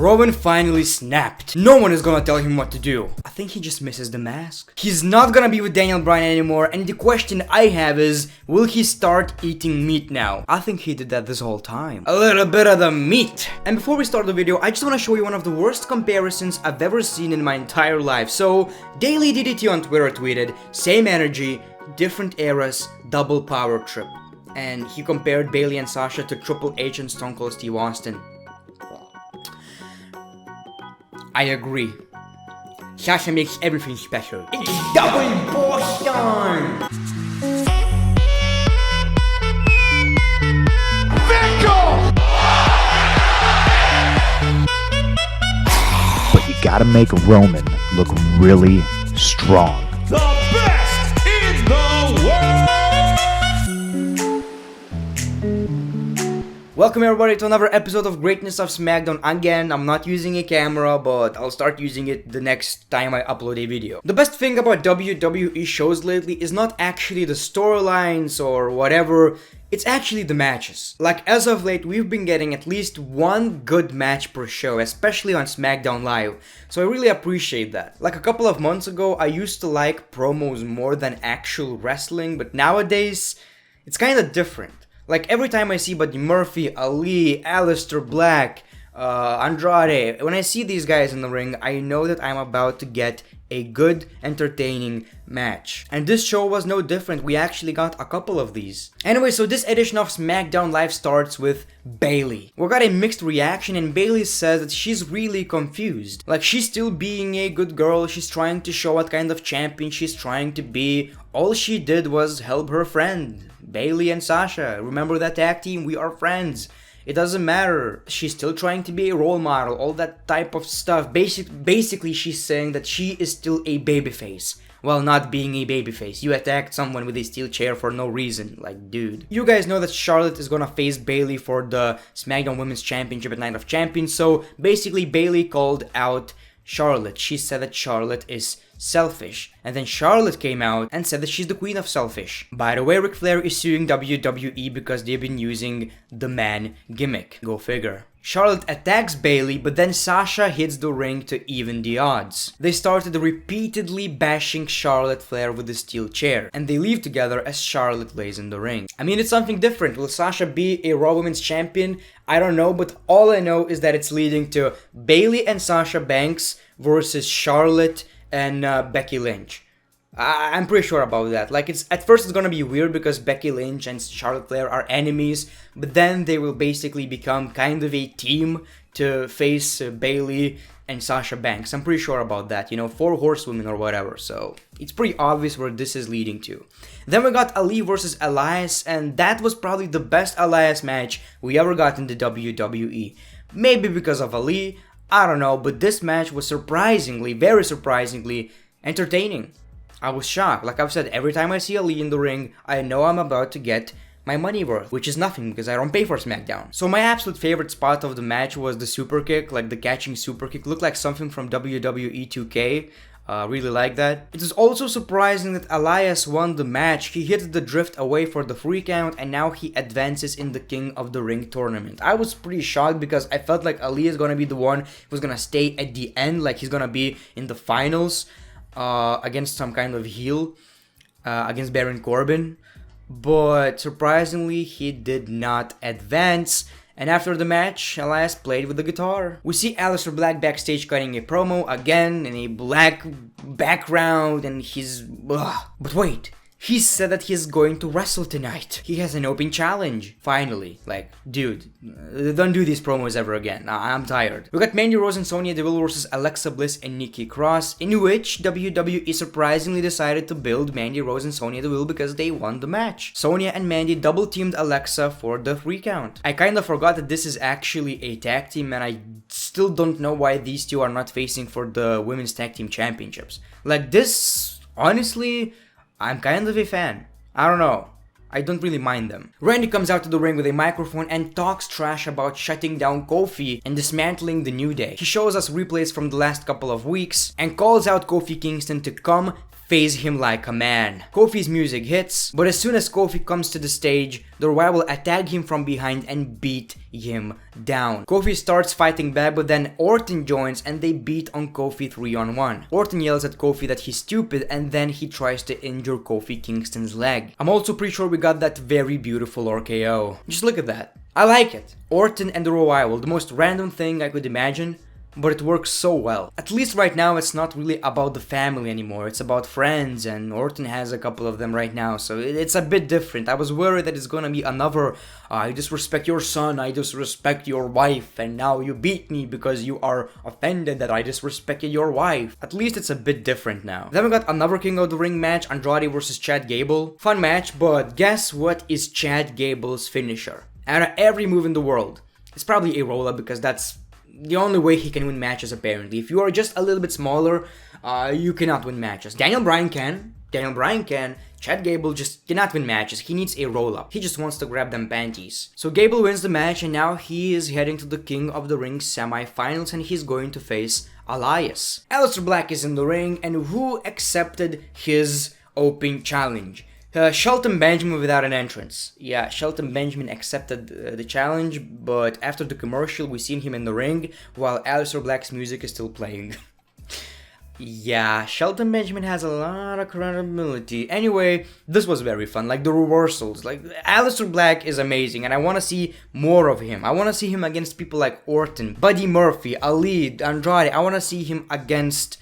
Rowan finally snapped. No one is gonna tell him what to do. I think he just misses the mask. He's not gonna be with Bryan anymore, and the question I have is, will he start eating meat now? I think he did that this whole time. A little bit of the meat. And before we start the video, I just wanna show you one of the worst comparisons I've ever seen in my entire life. So, Daily DDT on Twitter tweeted, same energy, different eras, double power trip. And he compared Bayley and Sasha to Triple H and Stone Cold Steve Austin. I agree. Sasha makes everything special. It's double Boston! But you gotta make Roman look really strong. The best in the world! Welcome everybody to another episode of Greatness of SmackDown. Again, I'm not using a camera, but I'll start using it the next time I upload a video. The best thing about WWE shows lately is not actually the storylines or whatever, it's actually the matches. Like, as of late, we've been getting at least one good match per show, especially on SmackDown Live. So I really appreciate that. Like, a couple of months ago, I used to like promos more than actual wrestling, but nowadays, it's kinda different. Like, every time I see Buddy Murphy, Ali, Aleister Black, Andrade, when I see these guys in the ring, I know that I'm about to get a good, entertaining match. And this show was no different. We actually got a couple of these. Anyway, so this edition of SmackDown Live starts with Bayley. We got a mixed reaction, and Bayley says that she's really confused. Like, she's still being a good girl, she's trying to show what kind of champion she's trying to be. All she did was help her friend, Bayley and Sasha. Remember that tag team? We are friends. It doesn't matter. She's still trying to be a role model, all that type of stuff. Basically, she's saying that she is still a babyface, while not being a babyface. You attacked someone with a steel chair for no reason. Like, dude. You guys know that Charlotte is gonna face Bayley for the SmackDown Women's Championship at Night of Champions. So, basically, Bayley called out Charlotte. She said that Charlotte is selfish. And then Charlotte came out and said that she's the queen of selfish. By the way, Ric Flair is suing WWE because they've been using the man gimmick. Go figure. Charlotte attacks Bayley, but then Sasha hits the ring to even the odds. They started repeatedly bashing Charlotte Flair with the steel chair, and they leave together as Charlotte lays in the ring. I mean, it's something different. Will Sasha be a Raw Women's Champion? I don't know, but all I know is that it's leading to Bayley and Sasha Banks versus Charlotte and Becky Lynch. I'm pretty sure about that. Like, at first it's gonna be weird because Becky Lynch and Charlotte Flair are enemies, but then they will basically become kind of a team to face Bayley and Sasha Banks. I'm pretty sure about that, you know, 4 horsewomen or whatever, so it's pretty obvious where this is leading to. Then we got Ali versus Elias, and that was probably the best Elias match we ever got in the WWE. Maybe because of Ali, I don't know, but this match was surprisingly, very surprisingly, entertaining. I was shocked. Like I've said, every time I see Ali in the ring, I know I'm about to get my money worth, which is nothing because I don't pay for SmackDown. So my absolute favorite spot of the match was the super kick, like the catching super kick. Looked like something from WWE 2K. Really like that. It is also surprising that Elias won the match. He hit the drift away for the 3 count, and now he advances in the King of the Ring tournament. I was pretty shocked because I felt like Ali is gonna be the one who's gonna stay at the end, like he's gonna be in the finals against some kind of heel, against Baron Corbin. But surprisingly, he did not advance. And after the match, Elias played with the guitar. We see Aleister Black backstage cutting a promo again in a black background, and he's... But wait, he said that he's going to wrestle tonight. He has an open challenge. Finally. Like, dude, don't do these promos ever again. I'm tired. We got Mandy Rose and Sonya Deville versus Alexa Bliss and Nikki Cross, in which WWE surprisingly decided to build Mandy Rose and Sonya Deville because they won the match. Sonya and Mandy double teamed Alexa for the 3 count. I kinda forgot that this is actually a tag team, and I still don't know why these two are not facing for the Women's Tag Team Championships. Like, this, honestly, I'm kind of a fan. I don't know. I don't really mind them. Randy comes out to the ring with a microphone and talks trash about shutting down Kofi and dismantling the New Day. He shows us replays from the last couple of weeks and calls out Kofi Kingston to come face him like a man. Kofi's music hits, but as soon as Kofi comes to the stage, the Revival attack him from behind and beat him down. Kofi starts fighting back, but then Orton joins and they beat on Kofi 3-on-1. Orton yells at Kofi that he's stupid and then he tries to injure Kofi Kingston's leg. I'm also pretty sure we got that very beautiful RKO. Just look at that. I like it. Orton and the Revival, the most random thing I could imagine, but it works so well. At least right now it's not really about the family anymore, it's about friends, and Orton has a couple of them right now, so it's a bit different. I was worried that it's gonna be another, I disrespect your son, I disrespect your wife, and now you beat me because you are offended that I disrespected your wife. At least it's a bit different now. Then we got another King of the Ring match, Andrade versus Chad Gable. Fun match, but guess what is Chad Gable's finisher? Out of every move in the world, it's probably a roll-up because that's the only way he can win matches apparently. If you are just a little bit smaller, you cannot win matches. Daniel Bryan can. Chad Gable just cannot win matches. He needs a roll-up. He just wants to grab them panties. So Gable wins the match and now he is heading to the King of the Ring semi-finals and he's going to face Elias. Aleister Black is in the ring and who accepted his open challenge? Shelton Benjamin without an entrance. Yeah, Shelton Benjamin accepted the challenge, but after the commercial we seen him in the ring while Aleister Black's music is still playing. Yeah, Shelton Benjamin has a lot of credibility. Anyway, this was very fun, like the reversals. Like, Aleister Black is amazing and I want to see more of him. I want to see him against people like Orton, Buddy Murphy, Ali, Andrade. I want to see him against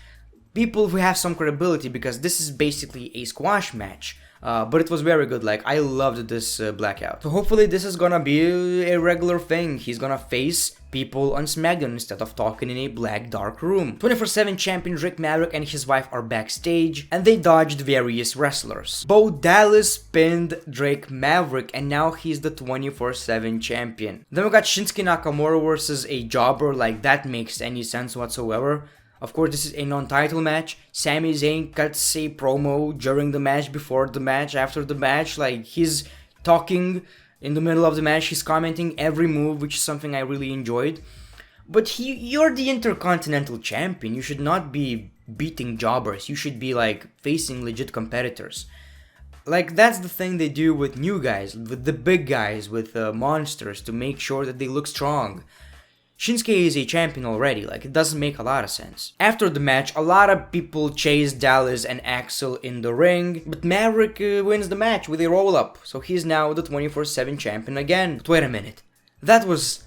people who have some credibility because this is basically a squash match. But it was very good, like, I loved this blackout. So hopefully this is gonna be a regular thing. He's gonna face people on SmackDown instead of talking in a black dark room. 24/7 champion Drake Maverick and his wife are backstage, and they dodged various wrestlers. Bo Dallas pinned Drake Maverick, and now he's the 24/7 champion. Then we got Shinsuke Nakamura versus a jobber, like that makes any sense whatsoever. Of course, this is a non-title match. Sami Zayn cuts a promo during the match, before the match, after the match. Like, he's talking in the middle of the match. He's commenting every move, which is something I really enjoyed. But you're the Intercontinental Champion. You should not be beating jobbers. You should be, like, facing legit competitors. Like, that's the thing they do with new guys, with the big guys, with monsters, to make sure that they look strong. Shinsuke is a champion already, like, it doesn't make a lot of sense. After the match, a lot of people chase Dallas and Axel in the ring, but Maverick wins the match with a roll-up, so he's now the 24/7 champion again. But wait a minute, that was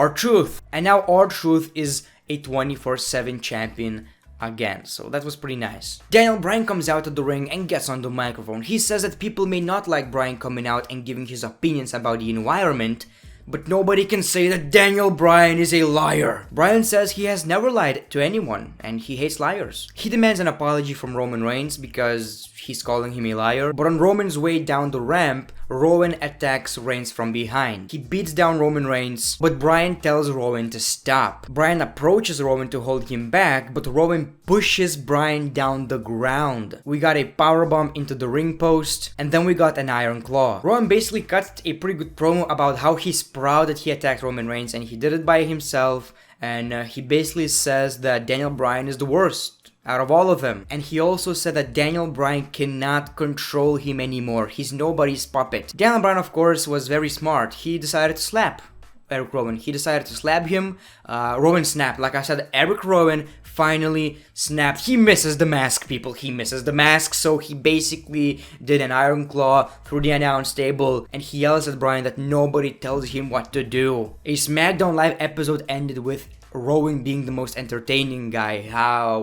R-Truth, and now R-Truth is a 24/7 champion again, so that was pretty nice. Daniel Bryan comes out of the ring and gets on the microphone. He says that people may not like Bryan coming out and giving his opinions about the environment, but nobody can say that Daniel Bryan is a liar. Bryan says he has never lied to anyone, and he hates liars. He demands an apology from Roman Reigns because he's calling him a liar, but on Roman's way down the ramp, Rowan attacks Reigns from behind. He beats down Roman Reigns, but Bryan tells Rowan to stop. Bryan approaches Rowan to hold him back, but Rowan pushes Bryan down the ground. We got a powerbomb into the ring post, and then we got an iron claw. Rowan basically cut a pretty good promo about how he's proud that he attacked Roman Reigns and he did it by himself, and he basically says that Daniel Bryan is the worst out of all of them. And he also said that Daniel Bryan cannot control him anymore. He's nobody's puppet. Daniel Bryan, of course, was very smart. He decided to slap Eric Rowan. He decided to slap him. Rowan snapped. Like I said, Eric Rowan finally snapped. He misses the mask, people. He misses the mask. So he basically did an iron claw through the announce table. And he yells at Bryan that nobody tells him what to do. A SmackDown Live episode ended with Rowan being the most entertaining guy.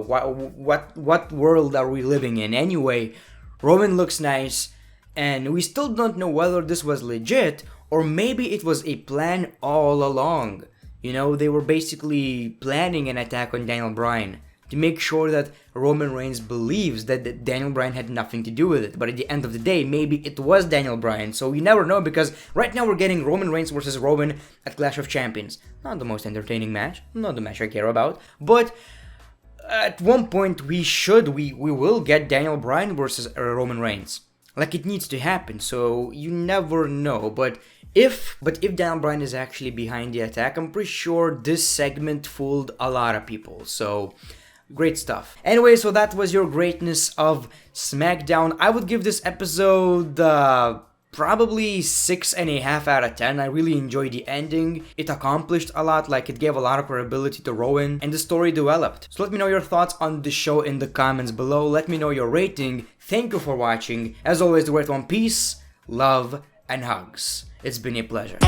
What world are we living in? Anyway, Rowan looks nice, and we still don't know whether this was legit or maybe it was a plan all along. You know, they were basically planning an attack on Daniel Bryan to make sure that Roman Reigns believes that Daniel Bryan had nothing to do with it. But at the end of the day, maybe it was Daniel Bryan. So you never know, because right now we're getting Roman Reigns versus Rowan at Clash of Champions. Not the most entertaining match, not the match I care about. But at one point we will get Daniel Bryan versus Roman Reigns. Like, it needs to happen, so you never know. But if Daniel Bryan is actually behind the attack, I'm pretty sure this segment fooled a lot of people. So Great stuff. Anyway, so that was your greatness of SmackDown. I would give this episode probably 6.5 out of 10. I really enjoyed the ending. It accomplished a lot, like it gave a lot of credibility to Rowan, and the story developed. So let me know your thoughts on the show in the comments below. Let me know your rating. Thank you for watching. As always, the great one, peace, love, and hugs. It's been a pleasure.